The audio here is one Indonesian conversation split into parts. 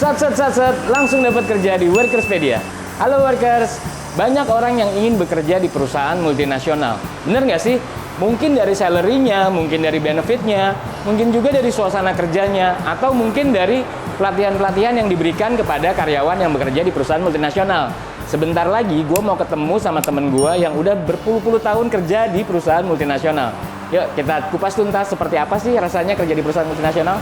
Sat, langsung dapat kerja di Workerspedia. Halo Workers, banyak orang yang ingin bekerja di perusahaan multinasional. Bener nggak sih? Mungkin dari salary-nya, mungkin dari benefit-nya, mungkin juga dari suasana kerjanya, atau mungkin dari pelatihan-pelatihan yang diberikan kepada karyawan yang bekerja di perusahaan multinasional. Sebentar lagi gue mau ketemu sama temen gue yang udah berpuluh-puluh tahun kerja di perusahaan multinasional. Yuk kita kupas tuntas seperti apa sih rasanya kerja di perusahaan multinasional.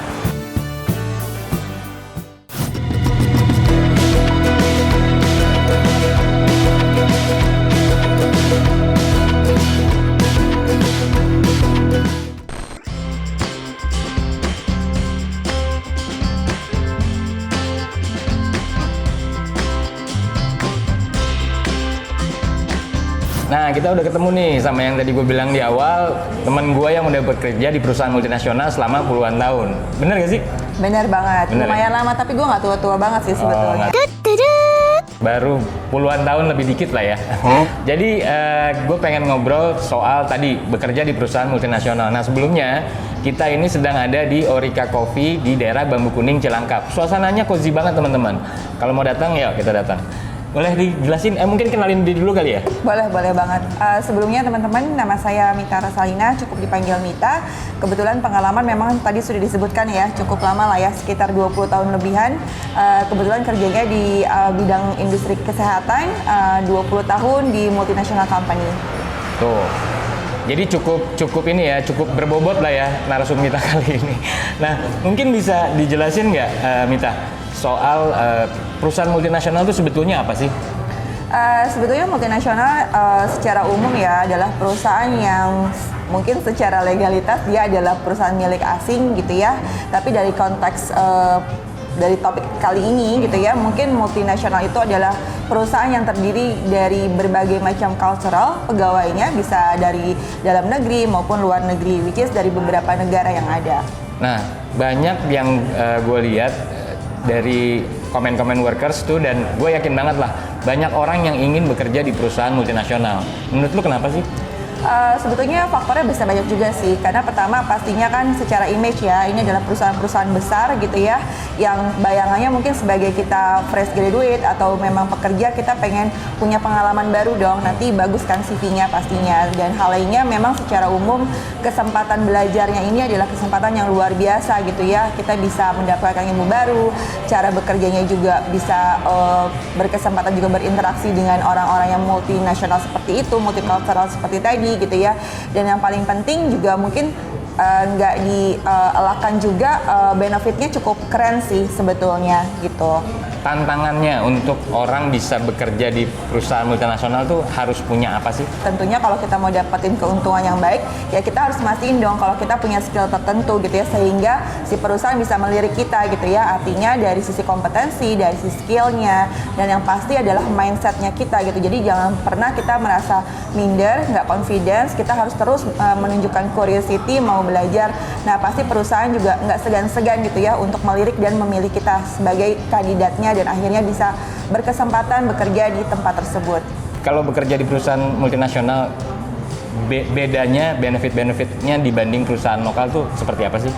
Nah, kita udah ketemu nih sama yang tadi gue bilang di awal, temen gue yang udah bekerja di perusahaan multinasional selama puluhan tahun. Bener gak sih? Bener banget, Bener, lumayan ya? lama tapi gue nggak tua-tua banget sih sebetulnya. Baru puluhan tahun lebih dikit lah ya. Jadi gue pengen ngobrol soal tadi bekerja di perusahaan multinasional. Nah sebelumnya kita ini sedang ada di Orica Coffee di daerah Bambu Kuning Cilangkap. Suasananya cozy banget teman-teman. Kalau mau datang ya kita datang. Boleh dijelasin? Mungkin kenalin diri dulu kali ya? Boleh banget. Sebelumnya teman-teman, nama saya Mita Rasalina, cukup dipanggil Mita. Kebetulan pengalaman memang tadi sudah disebutkan ya, cukup lama lah ya, sekitar 20 tahun lebihan. Kebetulan kerjanya di bidang industri kesehatan, 20 tahun di multinational company. Tuh. Jadi cukup ini ya, cukup berbobot lah ya narasumber Mita kali ini. Nah, mungkin bisa dijelasin nggak Mita soal perusahaan multinasional itu sebetulnya apa sih? Sebetulnya multinasional secara umum ya adalah perusahaan yang mungkin secara legalitas dia adalah perusahaan milik asing gitu ya. Tapi dari konteks dari topik kali ini gitu ya, mungkin multinasional itu adalah perusahaan yang terdiri dari berbagai macam cultural, pegawainya bisa dari dalam negeri maupun luar negeri, which is dari beberapa negara yang ada. Nah, banyak yang gue lihat dari komen-komen workers tuh, dan gue yakin banget lah banyak orang yang ingin bekerja di perusahaan multinasional. Menurut lu kenapa sih? Sebetulnya faktornya bisa banyak juga sih, karena pertama pastinya kan secara image ya, ini adalah perusahaan-perusahaan besar gitu ya, yang bayangannya mungkin sebagai kita fresh graduate atau memang pekerja, kita pengen punya pengalaman baru dong, nanti bagus kan CV-nya pastinya. Dan hal lainnya memang secara umum kesempatan belajarnya ini adalah kesempatan yang luar biasa gitu ya, kita bisa mendapatkan ilmu baru, cara bekerjanya juga bisa berkesempatan juga berinteraksi dengan orang-orang yang multinasional seperti itu, multicultural seperti tadi gitu ya. Dan yang paling penting juga mungkin nggak dielakkan juga benefitnya cukup keren sih sebetulnya gitu. Tantangannya untuk orang bisa bekerja di perusahaan multinasional tuh harus punya apa sih? Tentunya kalau kita mau dapetin keuntungan yang baik, ya kita harus mastiin dong kalau kita punya skill tertentu gitu ya, sehingga si perusahaan bisa melirik kita gitu ya. Artinya dari sisi kompetensi, dari sisi skillnya, dan yang pasti adalah mindsetnya kita gitu. Jadi jangan pernah kita merasa minder, nggak confidence, kita harus terus menunjukkan curiosity, mau belajar. Nah pasti perusahaan juga nggak segan-segan gitu ya untuk melirik dan memilih kita sebagai kandidatnya, dan akhirnya bisa berkesempatan bekerja di tempat tersebut. Kalau bekerja di perusahaan multinasional, bedanya benefit-benefitnya dibanding perusahaan lokal tuh seperti apa sih?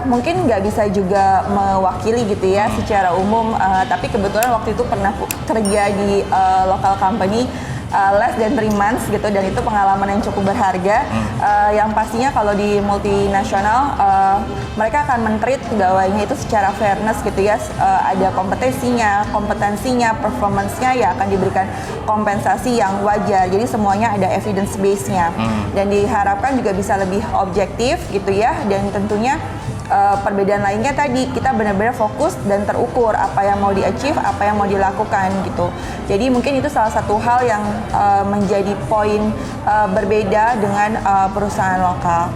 Mungkin nggak bisa juga mewakili gitu ya secara umum, tapi kebetulan waktu itu pernah kerja di local company less than 3 months gitu, dan itu pengalaman yang cukup berharga. Yang pastinya kalau di multinasional mereka akan men-treat pegawainya itu secara fairness gitu ya, ada kompetensinya, performance-nya ya akan diberikan kompensasi yang wajar. Jadi semuanya ada evidence base-nya, dan diharapkan juga bisa lebih objektif gitu ya. Dan tentunya perbedaan lainnya tadi, kita benar-benar fokus dan terukur apa yang mau di-achieve, apa yang mau dilakukan gitu. Jadi mungkin itu salah satu hal yang menjadi poin berbeda dengan perusahaan lokal.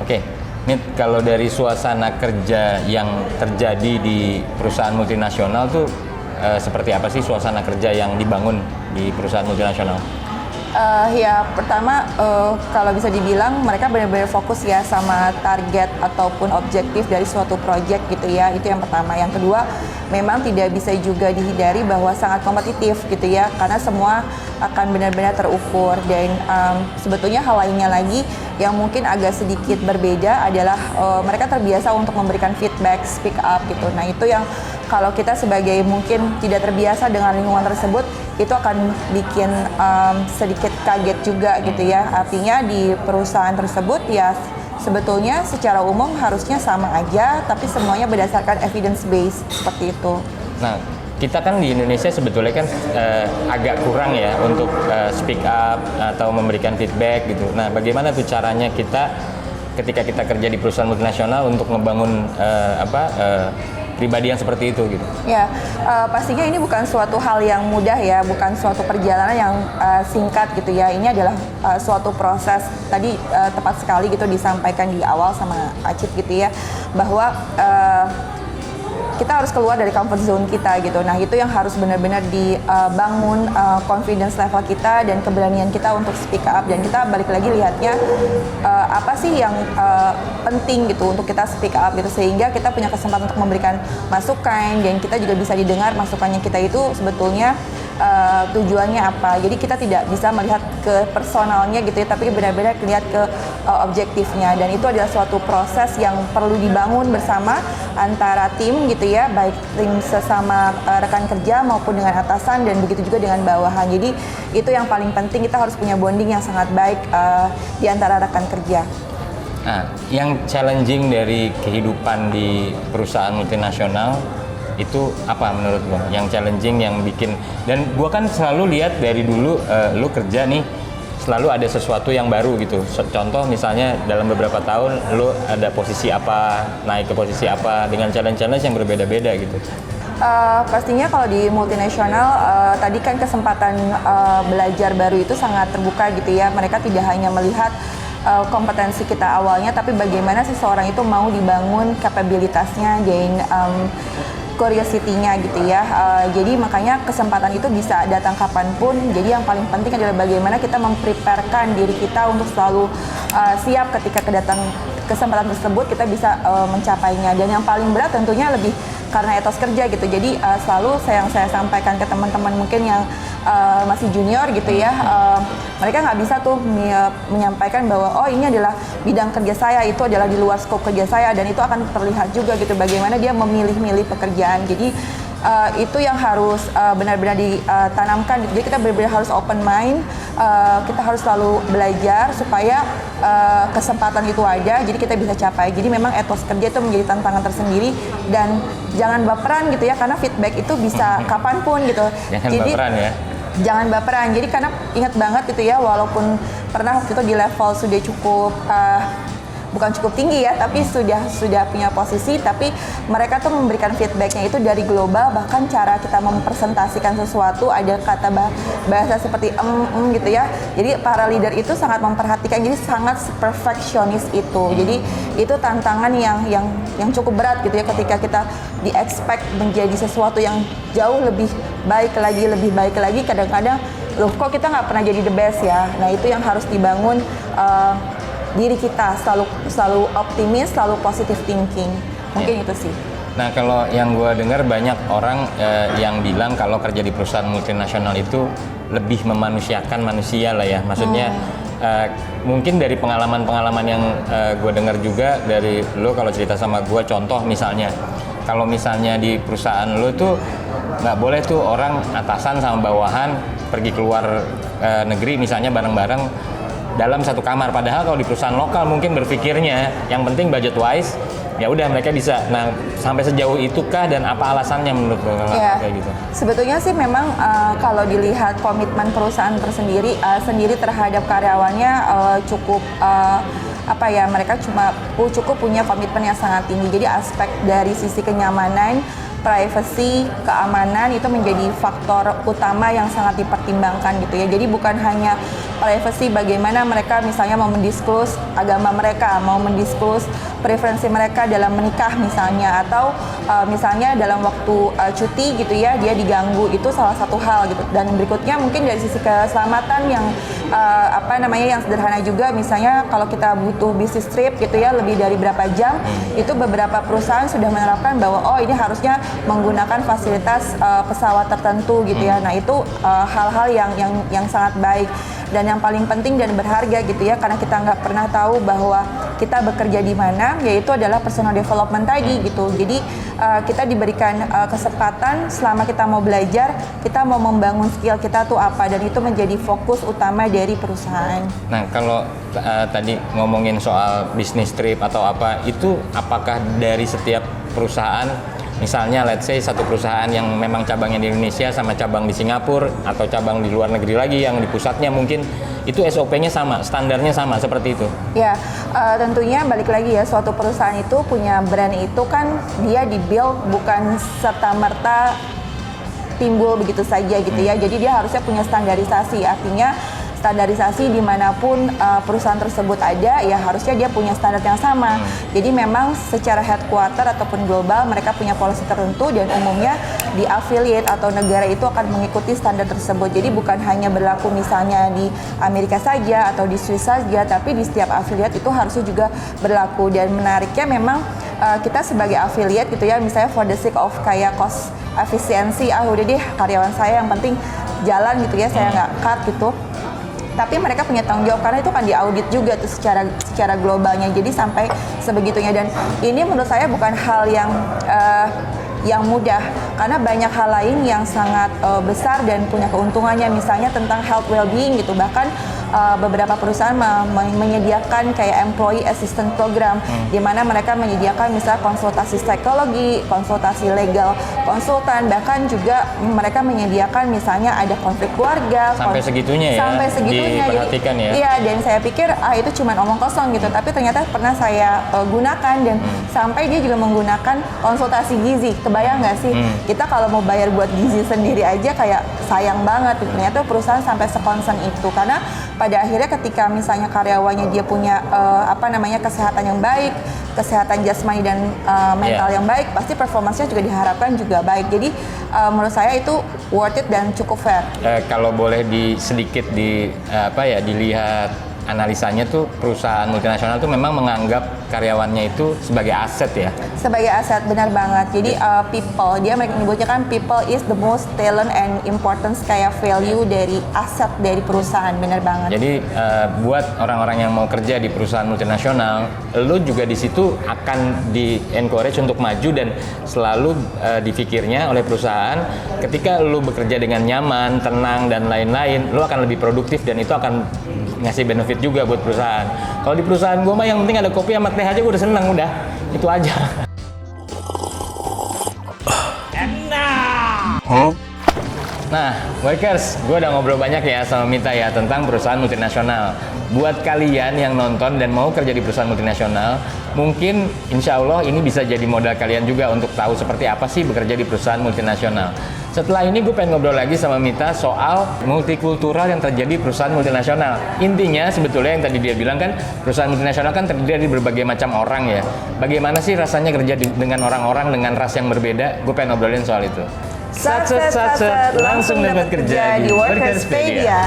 Oke, Nit, kalau dari suasana kerja yang terjadi di perusahaan multinasional tuh seperti apa sih suasana kerja yang dibangun di perusahaan multinasional? Ya pertama kalau bisa dibilang mereka benar-benar fokus ya sama target ataupun objektif dari suatu project gitu ya, itu yang pertama. Yang kedua, memang tidak bisa juga dihindari bahwa sangat kompetitif gitu ya, karena semua akan benar-benar terukur. Dan sebetulnya hal lainnya lagi yang mungkin agak sedikit berbeda adalah mereka terbiasa untuk memberikan feedback, speak up gitu. Nah itu yang kalau kita sebagai mungkin tidak terbiasa dengan lingkungan tersebut, itu akan bikin sedikit kaget juga gitu ya. Artinya di perusahaan tersebut ya sebetulnya secara umum harusnya sama aja, tapi semuanya berdasarkan evidence based seperti itu. Nah, kita kan di Indonesia sebetulnya kan agak kurang ya untuk speak up atau memberikan feedback gitu. Nah, bagaimana tuh caranya kita ketika kita kerja di perusahaan multinasional untuk ngebangun pribadi yang seperti itu gitu? Ya, pastinya ini bukan suatu hal yang mudah ya, bukan suatu perjalanan yang singkat gitu ya. Ini adalah suatu proses. Tadi tepat sekali gitu disampaikan di awal sama Acit gitu ya, bahwa kita harus keluar dari comfort zone kita gitu. Nah itu yang harus benar-benar dibangun confidence level kita dan keberanian kita untuk speak up. Dan kita balik lagi lihatnya apa sih yang penting gitu untuk kita speak up gitu, sehingga kita punya kesempatan untuk memberikan masukan dan kita juga bisa didengar masukannya kita itu sebetulnya tujuannya apa. Jadi kita tidak bisa melihat ke personalnya gitu ya, tapi benar-benar lihat ke objektifnya. Dan itu adalah suatu proses yang perlu dibangun bersama antara tim gitu ya, baik tim sesama rekan kerja maupun dengan atasan dan begitu juga dengan bawahan. Jadi itu yang paling penting, kita harus punya bonding yang sangat baik di antara rekan kerja. Nah, yang challenging dari kehidupan di perusahaan multinasional itu apa menurut lo? Yang challenging, yang bikin, dan gua kan selalu lihat dari dulu lu kerja nih selalu ada sesuatu yang baru gitu. Contoh misalnya dalam beberapa tahun lu ada posisi apa, naik ke posisi apa dengan challenge-challenge yang berbeda-beda gitu. Pastinya kalau di multinasional tadi kan kesempatan belajar baru itu sangat terbuka gitu ya. Mereka tidak hanya melihat kompetensi kita awalnya, tapi bagaimana seseorang itu mau dibangun kapabilitasnya dan curiosity-nya gitu ya. Jadi makanya kesempatan itu bisa datang kapanpun. Jadi yang paling penting adalah bagaimana kita mempreparekan diri kita untuk selalu siap ketika kedatang kesempatan tersebut kita bisa mencapainya. Dan yang paling berat tentunya lebih karena etos kerja gitu. Jadi selalu yang saya sampaikan ke teman-teman mungkin yang masih junior gitu ya, mereka nggak bisa tuh menyampaikan bahwa oh ini adalah bidang kerja saya, itu adalah di luar skop kerja saya, dan itu akan terlihat juga gitu bagaimana dia memilih-milih pekerjaan. Jadi itu yang harus benar-benar ditanamkan. Jadi kita benar-benar harus open mind, kita harus selalu belajar supaya kesempatan itu ada, jadi kita bisa capai. Jadi memang etos kerja itu menjadi tantangan tersendiri, dan jangan baperan gitu ya, karena feedback itu bisa kapanpun gitu. Jangan jadi, baperan ya. Jangan baperan. Jadi karena ingat banget gitu ya, walaupun pernah waktu itu di level sudah cukup bukan cukup tinggi ya, tapi sudah punya posisi, tapi mereka tuh memberikan feedbacknya itu dari global. Bahkan cara kita mempresentasikan sesuatu ada kata bahasa seperti gitu ya. Jadi para leader itu sangat memperhatikan, jadi sangat perfeksionis itu. Jadi itu tantangan yang cukup berat gitu ya, ketika kita di-expect menjadi sesuatu yang jauh lebih baik lagi, kadang-kadang loh kok kita nggak pernah jadi the best ya. Nah itu yang harus dibangun diri kita, selalu optimis, selalu positive thinking. Mungkin itu sih. Nah kalau yang gue dengar banyak orang yang bilang kalau kerja di perusahaan multinasional itu lebih memanusiakan manusia lah ya. Maksudnya mungkin dari pengalaman-pengalaman yang gue dengar juga dari lo kalau cerita sama gue, contoh misalnya kalau misalnya di perusahaan lo tuh nggak boleh tuh orang atasan sama bawahan pergi keluar negeri misalnya bareng-bareng dalam satu kamar. Padahal kalau di perusahaan lokal mungkin berpikirnya yang penting budget wise ya udah mereka bisa. Nah sampai sejauh itukah dan apa alasannya menurut lo kayak gitu? Sebetulnya sih memang kalau dilihat komitmen perusahaan sendiri terhadap karyawannya cukup mereka cukup punya komitmen yang sangat tinggi. Jadi aspek dari sisi kenyamanan, privacy, keamanan itu menjadi faktor utama yang sangat dipertimbangkan gitu ya. Jadi bukan hanya privacy, bagaimana mereka misalnya mau mendisclose agama mereka, mau mendisclose preferensi mereka dalam menikah misalnya, atau misalnya dalam waktu cuti gitu ya, dia diganggu, itu salah satu hal gitu. Dan berikutnya mungkin dari sisi keselamatan yang yang sederhana juga, misalnya kalau kita butuh bisnis trip gitu ya, lebih dari berapa jam, itu beberapa perusahaan sudah menerapkan bahwa oh ini harusnya menggunakan fasilitas pesawat tertentu gitu ya. Nah itu hal-hal yang sangat baik. Dan yang paling penting dan berharga gitu ya, karena kita nggak pernah tahu bahwa kita bekerja di mana, yaitu adalah personal development tadi gitu. Jadi kita diberikan kesempatan selama kita mau belajar, kita mau membangun skill kita tuh apa, dan itu menjadi fokus utama dari perusahaan. Nah, kalau tadi ngomongin soal bisnis trip atau apa, itu apakah dari setiap perusahaan, misalnya let's say satu perusahaan yang memang cabangnya di Indonesia sama cabang di Singapura atau cabang di luar negeri lagi yang di pusatnya mungkin itu SOP-nya sama, standarnya sama seperti itu? Ya, tentunya balik lagi ya, suatu perusahaan itu punya brand itu kan dia di-build bukan serta-merta timbul begitu saja gitu ya. Jadi dia harusnya punya standarisasi, artinya standarisasi dimanapun perusahaan tersebut ada, ya harusnya dia punya standar yang sama. Jadi memang secara headquarter ataupun global mereka punya policy tertentu, dan umumnya di affiliate atau negara itu akan mengikuti standar tersebut. Jadi bukan hanya berlaku misalnya di Amerika saja atau di Swiss saja, tapi di setiap affiliate itu harusnya juga berlaku. Dan menariknya memang kita sebagai affiliate gitu ya, misalnya for the sake of kayak cost efisiensi, udah deh karyawan saya yang penting jalan gitu ya, saya nggak cut gitu. Tapi mereka punya tanggung jawab karena itu kan diaudit juga tuh secara globalnya, jadi sampai sebegitunya. Dan ini menurut saya bukan hal yang mudah, karena banyak hal lain yang sangat besar dan punya keuntungannya, misalnya tentang health well-being gitu. Bahkan beberapa perusahaan menyediakan kayak employee assistance program, di mana mereka menyediakan misalnya konsultasi psikologi, konsultasi legal konsultan, bahkan juga mereka menyediakan misalnya ada konflik keluarga. Sampai segitunya ya? Sampai segitunya. Diperhatikan ya? Iya, dan saya pikir itu cuma omong kosong gitu, tapi ternyata pernah saya gunakan, dan sampai dia juga menggunakan konsultasi gizi. Kebayang nggak sih? Kita kalau mau bayar buat gizi sendiri aja kayak sayang banget. Ternyata perusahaan sampai sekonsen itu, karena pada akhirnya ketika misalnya karyawannya dia punya kesehatan yang baik, kesehatan jasmani dan mental yang baik, pasti performanya juga diharapkan juga baik. Jadi menurut saya itu worth it dan cukup fair. Kalau boleh sedikit dilihat analisanya tuh, perusahaan multinasional tuh memang menganggap karyawannya itu sebagai aset ya? Sebagai aset, benar banget. Jadi people, dia mereka menyebutnya kan people is the most talent and importance kayak value dari aset dari perusahaan, benar banget. Jadi buat orang-orang yang mau kerja di perusahaan multinasional, lo juga di situ akan di-encourage untuk maju, dan selalu dipikirnya oleh perusahaan ketika lo bekerja dengan nyaman, tenang, dan lain-lain, lo akan lebih produktif, dan itu akan ngasih benefit juga buat perusahaan. Kalau di perusahaan gue mah yang penting ada kopi sama teh aja gue udah seneng, udah itu aja. Nah, workers, gue udah ngobrol banyak ya sama Mita ya tentang perusahaan multinasional. Buat kalian yang nonton dan mau kerja di perusahaan multinasional, mungkin insya Allah ini bisa jadi modal kalian juga untuk tahu seperti apa sih bekerja di perusahaan multinasional. Setelah ini gue pengen ngobrol lagi sama Mita soal multikultural yang terjadi di perusahaan multinasional. Intinya sebetulnya yang tadi dia bilang kan, perusahaan multinasional kan terdiri dari berbagai macam orang ya. Bagaimana sih rasanya kerja dengan orang-orang dengan ras yang berbeda? Gue pengen ngobrolin soal itu. Langsung dapat kerja di Workerspedia.